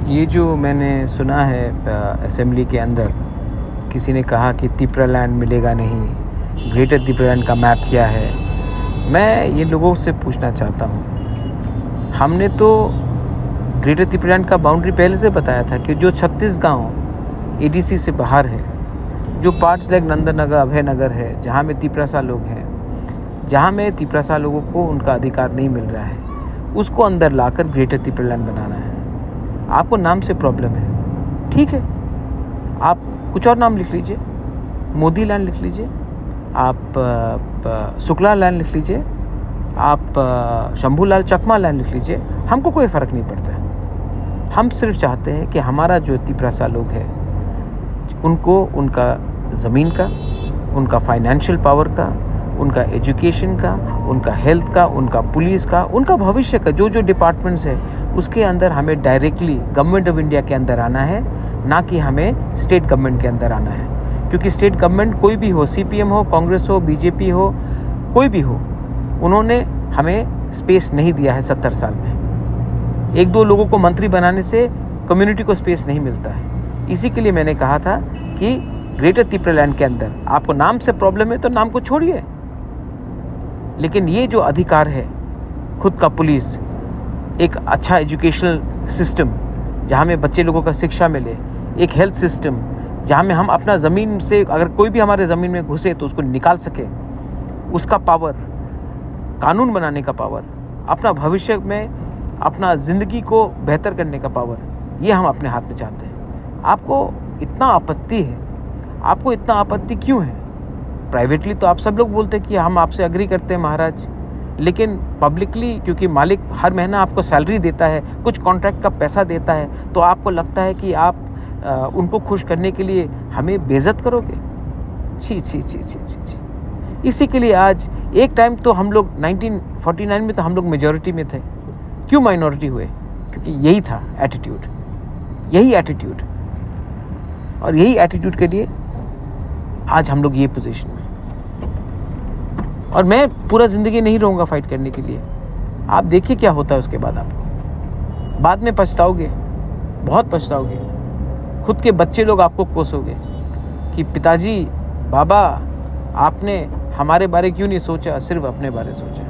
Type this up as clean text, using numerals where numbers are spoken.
ये जो मैंने सुना है असेंबली के अंदर किसी ने कहा कि तिपरालैंड मिलेगा नहीं, ग्रेटर तिपरालैंड का मैप क्या है। मैं ये लोगों से पूछना चाहता हूँ, हमने तो ग्रेटर तिपरालैंड का बाउंड्री पहले से बताया था कि जो 36 गांव एडीसी से बाहर है, जो पार्ट्स लाइक नंदनगर, अभय नगर है, जहाँ में तिपरासा लोग हैं, जहाँ में तिपरासा लोगों को उनका अधिकार नहीं मिल रहा है, उसको अंदर लाकर ग्रेटर तिपरालैंड बनाना है। आपको नाम से प्रॉब्लम है, ठीक है, आप कुछ और नाम लिख लीजिए, मोदी लैंड लिख लीजिए, आप शुक्ला लैंड लिख लीजिए, आप शंभूलाल चकमा लैंड लिख लीजिए, हमको कोई फ़र्क नहीं पड़ता है। हम सिर्फ चाहते हैं कि हमारा जो तिपरासा लोग है उनको उनका ज़मीन का, उनका फाइनेंशियल पावर का, उनका एजुकेशन का, उनका हेल्थ का, उनका पुलिस का, उनका भविष्य का जो डिपार्टमेंट्स है उसके अंदर हमें डायरेक्टली गवर्नमेंट ऑफ इंडिया के अंदर आना है, ना कि हमें स्टेट गवर्नमेंट के अंदर आना है। क्योंकि स्टेट गवर्नमेंट कोई भी हो, सीपीएम हो, कांग्रेस हो, बीजेपी हो, कोई भी हो, उन्होंने हमें स्पेस नहीं दिया है 70 साल में। एक दो लोगों को मंत्री बनाने से कम्युनिटी को स्पेस नहीं मिलता है। इसी के लिए मैंने कहा था कि ग्रेटर तिपरालैंड के अंदर आपको नाम से प्रॉब्लम है तो नाम को छोड़िए, लेकिन ये जो अधिकार है, खुद का पुलिस, एक अच्छा एजुकेशनल सिस्टम जहाँ में बच्चे लोगों का शिक्षा मिले, एक हेल्थ सिस्टम जहाँ में हम अपना ज़मीन से अगर कोई भी हमारे ज़मीन में घुसे तो उसको निकाल सके, उसका पावर, कानून बनाने का पावर, अपना भविष्य में अपना ज़िंदगी को बेहतर करने का पावर, ये हम अपने हाथ में चाहते हैं। आपको इतना आपत्ति है, आपको इतना आपत्ति क्यों है? प्राइवेटली तो आप सब लोग बोलते हैं कि हम आपसे अग्री करते हैं महाराज, लेकिन पब्लिकली क्योंकि मालिक हर महीना आपको सैलरी देता है, कुछ कॉन्ट्रैक्ट का पैसा देता है, तो आपको लगता है कि आप उनको खुश करने के लिए हमें बेइज्जत करोगे। छी छी छी छी छी छी। इसी के लिए आज एक टाइम तो हम लोग 1949 में तो हम लोग मेजॉरिटी में थे, क्यों माइनॉरिटी हुए? क्योंकि यही था एटीट्यूड, यही एटीट्यूड, और यही एटीट्यूड के लिए आज हम लोग ये पोजीशन में। और मैं पूरा ज़िंदगी नहीं रहूँगा फाइट करने के लिए। आप देखिए क्या होता है उसके बाद, आपको बाद में पछताओगे, बहुत पछताओगे। खुद के बच्चे लोग आपको कोसोगे कि पिताजी, बाबा, आपने हमारे बारे क्यों नहीं सोचा, सिर्फ अपने बारे सोचा।